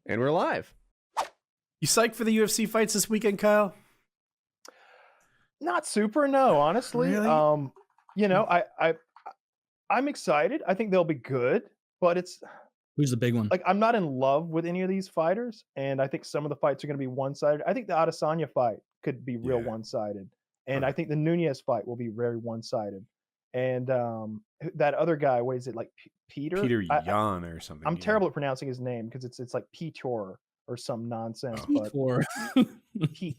And we're live. You psyched for the UFC fights this weekend, Kyle? Not super, no, honestly. Really? You know, I'm excited. I think they'll be good, but it's Who's the big one? like I'm not in love with any of these fighters, and I think some of the fights are going to be one-sided. I think the Adesanya fight could be real one-sided, and I think the Nunez fight will be very one-sided. And that other guy, what is it, like Peter? Peter Yan or something. I'm terrible at pronouncing his name because it's like Peter or some nonsense. But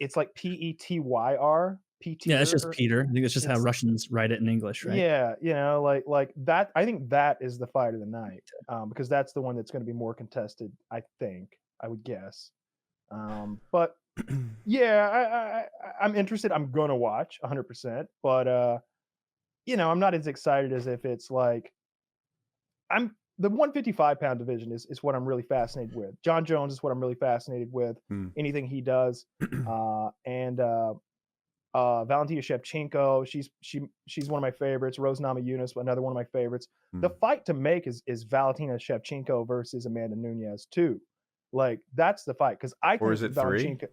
it's like Petyr. Yeah, it's just Peter. I think that's just how Russians write it in English, right? Yeah, you know, like that. I think that is the fight of the night because that's the one that's going to be more contested. I think I would guess. But yeah, I'm interested. I'm gonna watch 100%. But you know, I'm not as excited as if it's like the 155-pound division is what I'm really fascinated with. John Jones is what I'm really fascinated with. Anything he does, and Valentina Shevchenko, she's one of my favorites. Rose Namajunas, another one of my favorites. The fight to make is Valentina Shevchenko versus Amanda Nunez too. Like that's the fight because I think or is it Valentina, 3?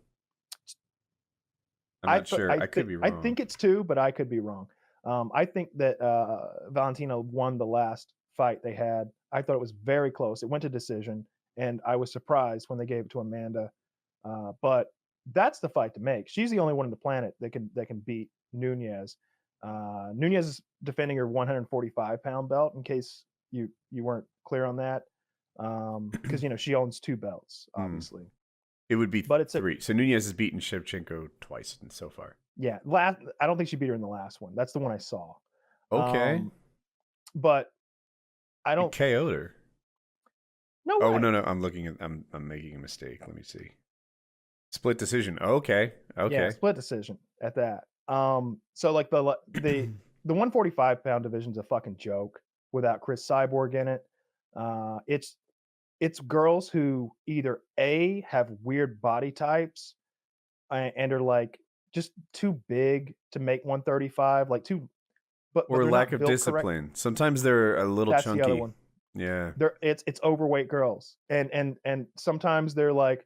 I'm not sure. I could be wrong. I think it's 2, but I could be wrong. I think that Valentina won the last fight they had. I thought it was very close. It went to decision, and I was surprised when they gave it to Amanda. But that's the fight to make. She's the only one on the planet that can beat Nunez. Nunez is defending her 145-pound belt. In case you weren't clear on that, because you know she owns 2 belts, obviously. It would be but it's 3. So Nunez has beaten Shevchenko twice so far. Yeah, I don't think she beat her in the last one. That's the one I saw. Okay, but I don't KO'd her. No way. Oh no, I'm looking at. I'm making a mistake. Let me see. Split decision. Okay. Yeah, split decision at that. So like the 145-pound division's a fucking joke without Chris Cyborg in it. It's girls who either A, have weird body types and are like just too big to make 135, like or lack of discipline. Correct. Sometimes they're a little chunky. That's the other one. Yeah. It's overweight girls. And sometimes they're like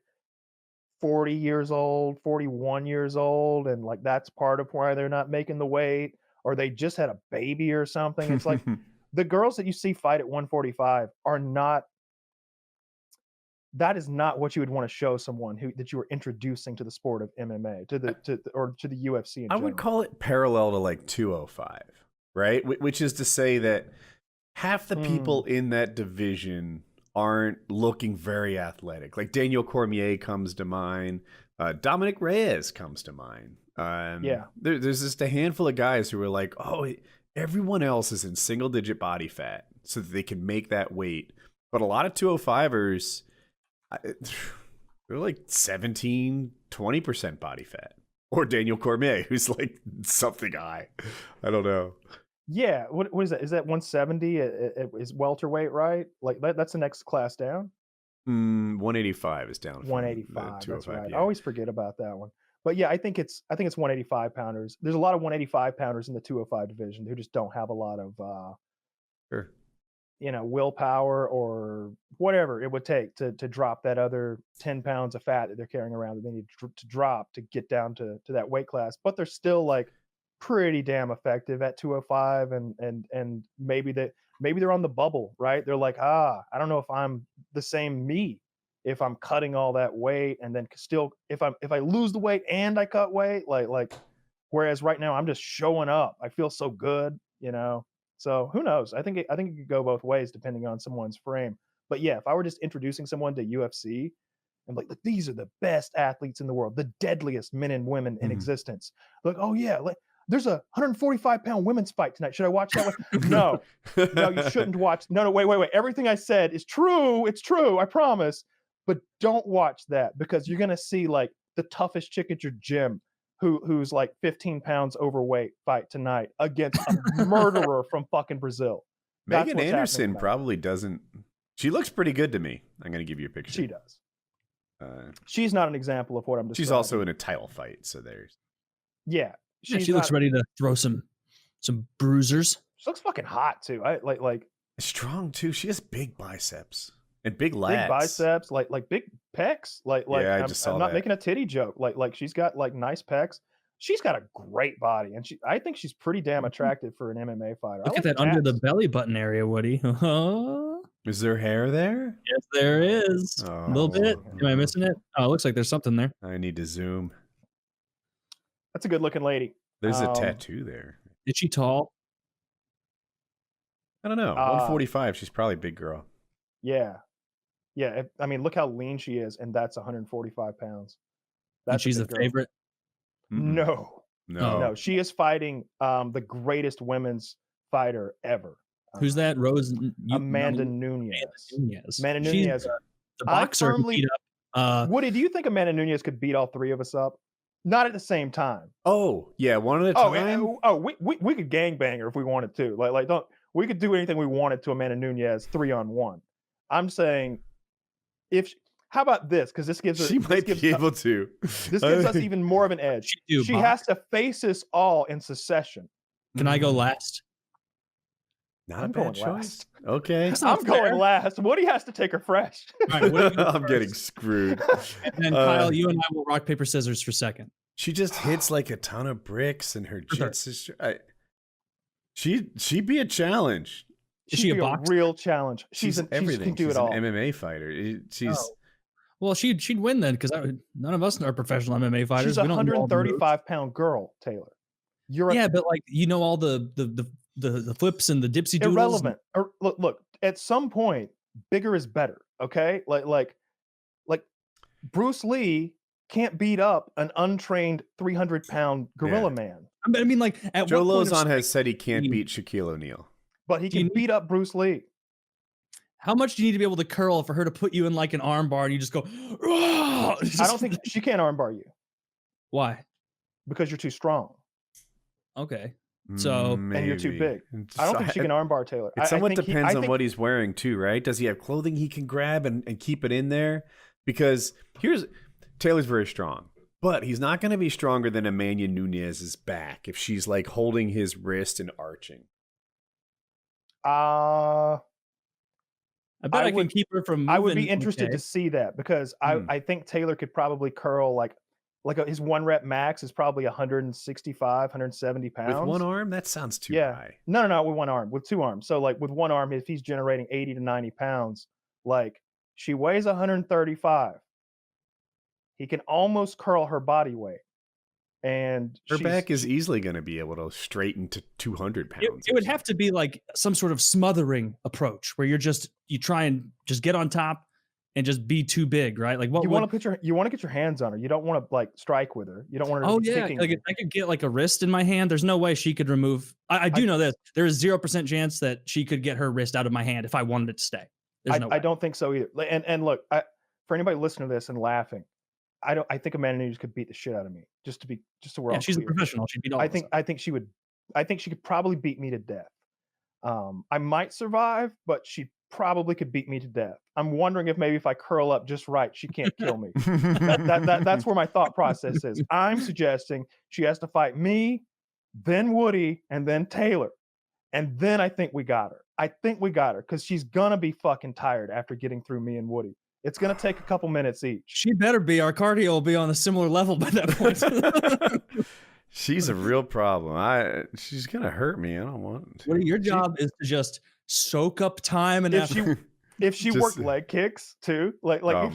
40 years old, 41 years old, and like that's part of why they're not making the weight, or they just had a baby or something. It's like the girls that you see fight at 145 are not. That is not what you would want to show someone that you were introducing to the sport of MMA, to the UFC. I would call it parallel to like 205, right? Which is to say that half the people in that division aren't looking very athletic. Like Daniel Cormier comes to mind. Dominic Reyes comes to mind. There's just a handful of guys who are like, oh, everyone else is in single-digit body fat so that they can make that weight. But a lot of 205ers, they're like 17, 20% body fat. Or Daniel Cormier, who's like something high. I don't know. Yeah, what is that? Is that 170? Is welterweight, right? Like that's the next class down. 185 is down. 185. That's right. Yeah. I always forget about that one. But yeah, I think it's 185 pounders. There's a lot of 185 pounders in the 205 division who just don't have a lot of sure, you know, willpower or whatever it would take to drop that other 10 pounds of fat that they're carrying around that they need to drop to get down to that weight class. But they're still like pretty damn effective at 205, and maybe they're on the bubble, right? They're like, I don't know if I'm the same me if I'm cutting all that weight, and then still if I lose the weight and I cut weight, like whereas right now I'm just showing up. I feel so good, you know. So who knows? I think it could go both ways depending on someone's frame. But yeah, if I were just introducing someone to UFC and like these are the best athletes in the world, the deadliest men and women in existence, like, oh yeah, like there's a 145-pound women's fight tonight. Should I watch that one? No, you shouldn't watch. No, wait. Everything I said is true. It's true. I promise. But don't watch that because you're going to see like the toughest chick at your gym who's like 15 pounds overweight fight tonight against a murderer from fucking Brazil. Megan Anderson probably doesn't. She looks pretty good to me. I'm going to give you a picture. She does. She's not an example of what I'm describing. She's also in a title fight. So there's. Yeah. She looks ready to throw some bruisers. She looks fucking hot too. Like strong too. She has big biceps, And big lats. big biceps, like big pecs. Yeah, I just saw I'm not that. making a titty joke. Like she's got like nice pecs. She's got a great body, and I think she's pretty damn attractive for an MMA fighter. Look I at like that under the tats. belly button area, Woody. Is there hair there? Yes, there is. A little bit. Oh, Am I missing it? Oh, it looks like there's something there. I need to zoom. That's a good looking lady. There's a tattoo there. Is she tall? I don't know. 145. She's probably a big girl. Yeah. Yeah. I mean, look how lean she is, and that's 145 pounds. And That's she's a a big girl. favorite. No. No. No. She is fighting the greatest women's fighter ever. Who's that? Rose? Amanda Nunes. Nunez. Amanda She's Nunes. the boxer who firmly- beat up. Woody, do you think Amanda Nunes could beat all three of us up? Not at the same time. Oh, yeah, one at a time. We could gangbang her if we wanted to. We could do anything we wanted to Amanda Nunes 3-on-1. I'm saying, how about this? Because this gives her. She might be able to. This gives us even more of an edge. She has to face us all in succession. Can I go last? Not I'm a bad going choice. last. Okay. I'm going last. Woody has to take her fresh. All right, Woody, I'm getting screwed. And then Kyle, you and I will rock paper scissors for second. She just hits like a ton of bricks, and her jits. She'd be a challenge. Is she a She'd be boxer? real challenge. She's everything. She can do She's it all. an MMA fighter. She's. Oh. Well, she'd win then because none of us are professional MMA fighters. She's a We don't know all the moves. 135-pound girl, Taylor. Yeah, but like all the flips and the dipsy doodles. Irrelevant. Look. At some point, bigger is better. Okay, like Bruce Lee can't beat up an untrained 300-pound gorilla man. I mean, like at Joe what point Lozon has said he can't beat Shaquille O'Neal, but he can beat up Bruce Lee. How much do you need to be able to curl for her to put you in like an arm bar and you just go? I don't think she can't armbar you. Why? Because you're too strong. Okay. So and you're too big. I don't think she can armbar Taylor. It somewhat depends on what he's wearing too, right? Does he have clothing he can grab and keep it in there? Because Taylor's very strong, but he's not going to be stronger than Amanda Nunes's back if she's like holding his wrist and arching. I bet I can keep her from moving. I would be interested to see that because I think Taylor could probably curl like his 1 rep max is probably 165, 170 pounds. With one arm? That sounds too high. No, with one arm, with 2 arms. So like with one arm, if he's generating 80 to 90 pounds, like she weighs 135. He can almost curl her body weight. And her back is easily going to be able to straighten to 200 pounds. It would have to be like some sort of smothering approach where you try and just get on top and just be too big, right? Like you want to get your hands on her. You don't want to like strike with her. You don't want her to be kicking. Like I could get like a wrist in my hand. There's no way she could remove. I do know this. There is 0% chance that she could get her wrist out of my hand if I wanted it to stay. There's no way. I don't think so either. And look, for anybody listening to this and laughing, I think Amanda Nunes could beat the shit out of me. Just to we're all she's clear. a professional. She'd beat all of us. I think she would. I think she could probably beat me to death. I might survive, but she probably could beat me to death. I'm wondering if maybe if I curl up just right, she can't kill me. That's where my thought process is. I'm suggesting she has to fight me, then Woody, and then Taylor. And then I think we got her. I think we got her because she's going to be fucking tired after getting through me and Woody. It's going to take a couple minutes each. She better be. Our cardio will be on a similar level by that point. She's a real problem. She's going to hurt me. I don't want to. Woody, your job is to just soak up time and if she worked leg kicks too, like oh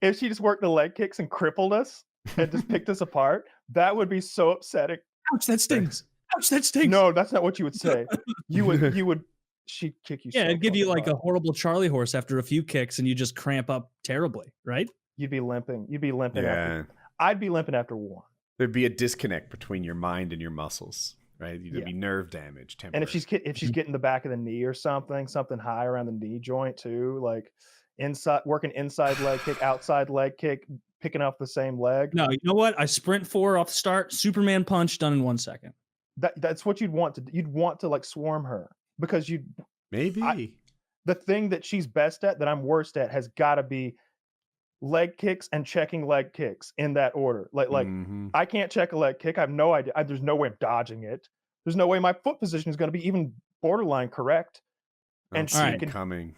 if she just worked the leg kicks and crippled us and just picked us apart, that would be so upsetting. Ouch, that stings. Ouch, that stings. No, that's not what you would say. You would she'd kick you. Yeah, so it'd give you like hard. a horrible Charlie horse after a few kicks and you just cramp up terribly, right? You'd be limping. Yeah. After. I'd be limping after one. There'd be a disconnect between your mind and your muscles, right? There'd be nerve damage. And if she's getting the back of the knee or something high around the knee joint too, like working inside leg kick, outside leg kick, picking up the same leg. No, you know what? I sprint 4 off the start, Superman punch done in 1 second. That's what you'd want to do. You'd want to like swarm her because the thing that she's best at that I'm worst at has got to be leg kicks and checking leg kicks in that order. Like I can't check a leg kick. I have no idea. There's no way I'm dodging it. There's no way my foot position is going to be even borderline correct. And she can coming.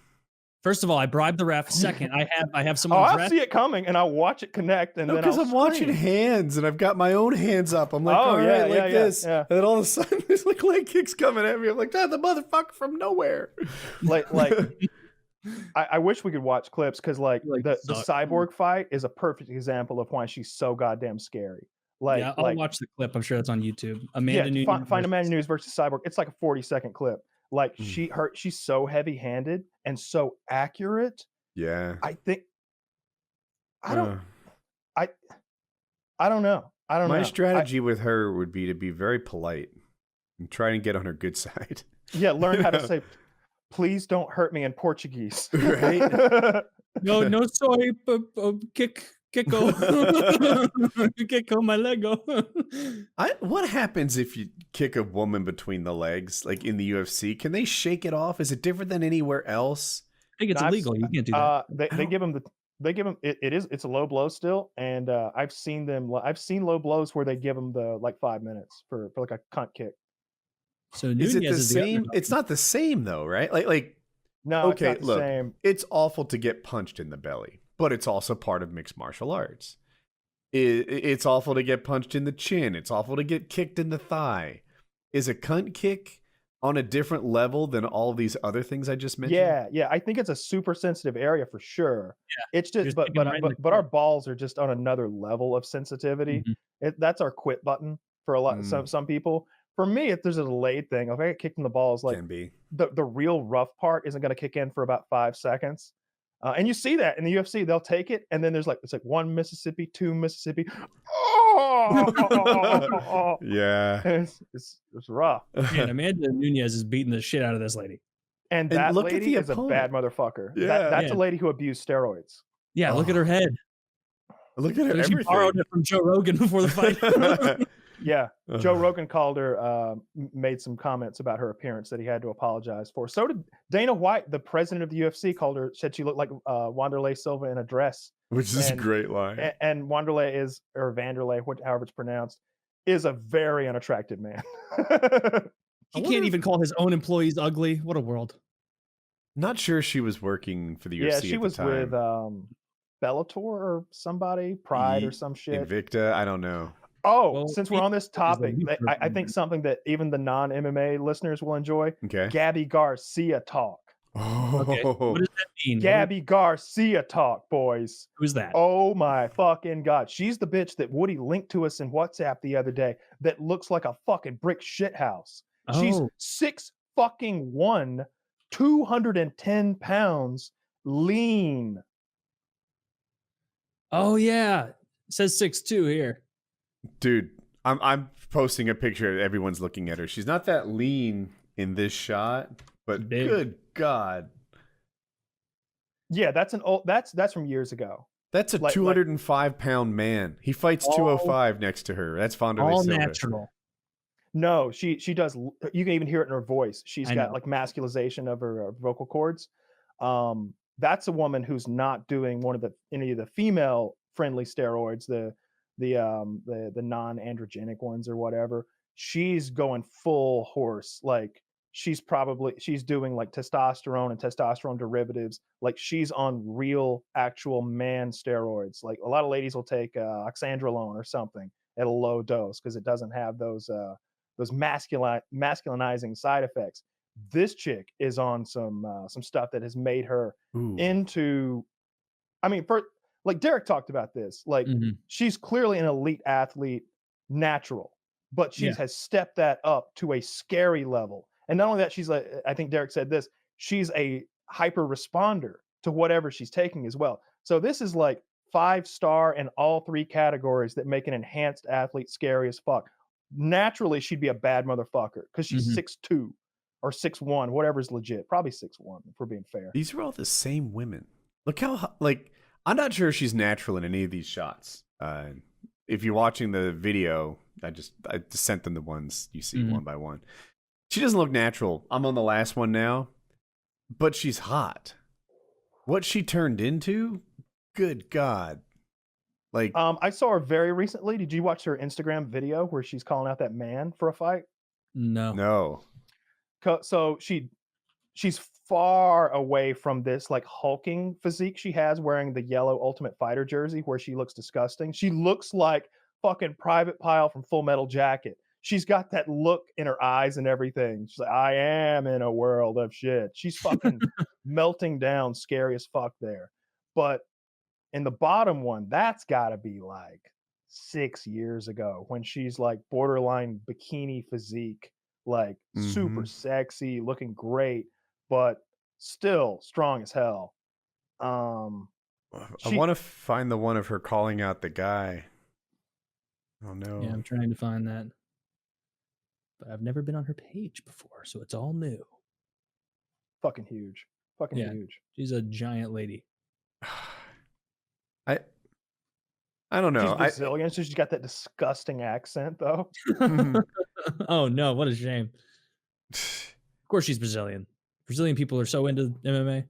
First of all, I bribed the ref. Second, I have Oh, someone I'll dressed. see it coming, and I'll watch it connect, and then Because I'll I'm watching scream. hands and I've got my own hands up. I'm like, Oh, all right, yeah, like yeah, this. yeah. And then all of a sudden, there's like leg kicks coming at me. I'm like, the motherfucker from nowhere. Like I wish we could watch clips because Like, the suck. cyborg fight is a perfect example of why she's so goddamn scary. Yeah, I'll watch the clip. I'm sure that's on YouTube. Amanda Nunes. Find Amanda Nunes versus Cyborg. It's like a 40-second clip. Like Mm. she's so heavy-handed and so accurate. Yeah. I think I Uh, don't know. I don't know. my strategy with her would be to be very polite and try and get on her good side. Yeah, learn how to say, please don't hurt me in Portuguese. Right? No soy kicko kicko my Lego. What happens if you kick a woman between the legs, like in the UFC? Can they shake it off? Is it different than anywhere else? I think it's illegal. You can't do that. They give them it's a low blow still, and I've seen low blows where they give them the like 5 minutes for like a cunt kick. So Is it Nunez the is same? underdog. It's not the same though, right? Like No, okay, it's not the look, same. it's awful to get punched in the belly, but it's also part of mixed martial arts. It's awful to get punched in the chin. It's awful to get kicked in the thigh. Is a cunt kick on a different level than all these other things I just mentioned? Yeah. I think it's a super sensitive area for sure. Yeah, It's just, just but kicking right in the but our core. balls are just on another level of sensitivity. Mhm. That's our quit button for a lot. Mm. Some people. For me, if there's a delayed thing, if I get kicked in the balls, like Can be. the real rough part isn't going to kick in for about 5 seconds. And you see that in the UFC, they'll take it, and then it's like 1 Mississippi, 2 Mississippi. Oh, Yeah. it's rough. Man, Amanda Nunez is beating the shit out of this lady. And And that look at lady the is a bad opponent. motherfucker. Yeah. That's Yeah. a lady who abused steroids. Yeah, look at her head. Look at She borrowed everything. it from Joe Rogan before the fight. Yeah, Joe Rogan called her, made some comments about her appearance that he had to apologize for. So did Dana White, the president of the UFC, called her, said she looked like Wanderlei Silva in a dress. Which is a And- great line. And Wanderlei is, or Vanderlei, however it's pronounced, is a very unattractive man. He can't even call his own employees ugly. What a world. Not sure she was working for the UFC Yeah, she at was the time. with Bellator or somebody, Pride or some shit. Invicta, I don't know. Oh, Well, since we're on this a topic, youth I think something that even the non-MMA listeners will enjoy, Okay. Gabby Garcia talk. Okay. Oh, What does that mean? Gabby Garcia talk, boys. Who's that? Oh my fucking God. She's the bitch that Woody linked to us in WhatsApp the other day that looks like a fucking brick shit house. She's Oh. 6'1", 210 pounds, lean. Oh yeah. It says 6'2" here. dude, I'm posting a picture. Everyone's looking at her. She's not that lean in this shot, but Big. good God, Yeah, that's from years ago. that's a Like- 205-pound man. He fights All- 205 next to her. That's Wanderlei All Silva. natural. No, she does. You can even hear it in her voice. She's I got know. like masculization of her vocal cords. That's a woman who's not doing any of the female friendly steroids, the non-androgenic ones or whatever. She's going full horse. Like she's doing like testosterone and testosterone derivatives. Like she's on real actual man steroids. Like a lot of ladies will take oxandrolone or something at a low dose because it doesn't have those masculinizing side effects. This chick is on some stuff that has made her Ooh. into, I mean, like Derek talked about this, like Mhm. she's clearly an elite athlete, natural, but she Yeah. has stepped that up to a scary level. And not only that, she's like, I think Derek said this, she's a hyper responder to whatever she's taking as well. So this is like 5-star in all 3 categories that make an enhanced athlete scary as fuck. Naturally, she'd be a bad motherfucker because she's Mhm. 6'2" or 6'1", whatever's legit. Probably 6'1", if we're being fair. These are all the same women. Look how I'm not sure she's natural in any of these shots. If you're watching the video, I just sent them the ones you see Mhm. one by one. She doesn't look natural. I'm on the last one now, but she's hot. What she turned into, good God! Like I saw her very recently. Did you watch her Instagram video where she's calling out that man for a fight? No. no, So she she's far away from this like hulking physique she has wearing the yellow Ultimate Fighter jersey where she looks disgusting. She looks like fucking Private Pile from Full Metal Jacket. She's got that look in her eyes and everything. She's like, I am in a world of shit. She's fucking melting down, scary as fuck there. But in the bottom one, that's got to be like 6 years ago when she's like borderline bikini physique, like super sexy, looking great, but still strong as hell. I She, want to find the one of her calling out the guy. Oh no. Yeah, I'm trying to find that. But I've never been on her page before, so it's all new. fucking huge. Fucking Yeah. huge. She's a giant lady. I don't know. She's Brazilian, so she's got that disgusting accent though. Oh no, what a shame. Of course she's Brazilian. Brazilian people are so into MMA.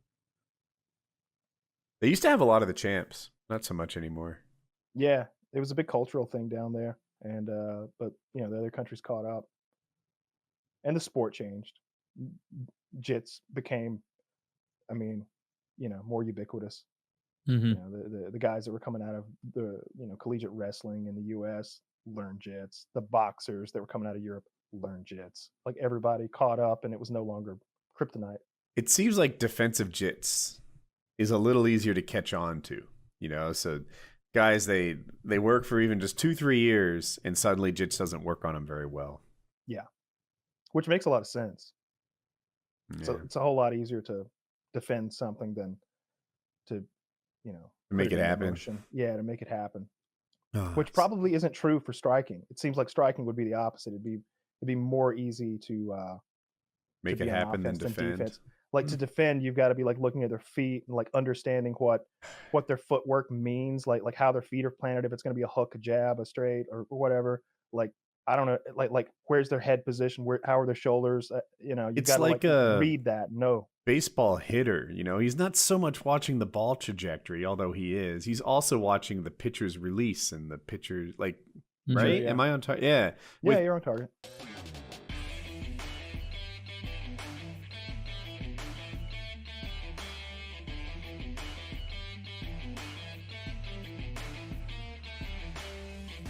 They used to have a lot of the champs. Not so much anymore. Yeah, it was a big cultural thing down there, and but you know the other countries caught up, and the sport changed. Jits became, I mean, you know, more ubiquitous. You know, the guys that were coming out of the collegiate wrestling in the U.S. learned jits. The boxers that were coming out of Europe learned jits. Like everybody caught up, and it was no longer kryptonite. It seems like defensive jits is a little easier to catch on to, you know. So guys, they work for even just 2-3 years, and suddenly jits doesn't work on them very well. Yeah, which makes a lot of sense. Yeah. So it's a whole lot easier to defend something than to, you know, To make put it into happen. motion. Yeah, to make it happen. Oh, Which probably isn't true for striking. It seems like striking would be the opposite. It'd be more easy to make be it on happen than offense defend. defense. Like to defend, you've got to be like looking at their feet and like understanding what their footwork means, like how their feet are planted. If it's going to be a hook, a jab, a straight, or whatever. Like I don't know, like where's their head position? How are their shoulders? You know, you've It's got to like a read that. No, baseball hitter, you know, he's not so much watching the ball trajectory, although he is. He's also watching the pitcher's release and the pitcher's like, right? yeah. Am I on target? Yeah. Yeah, you're on target.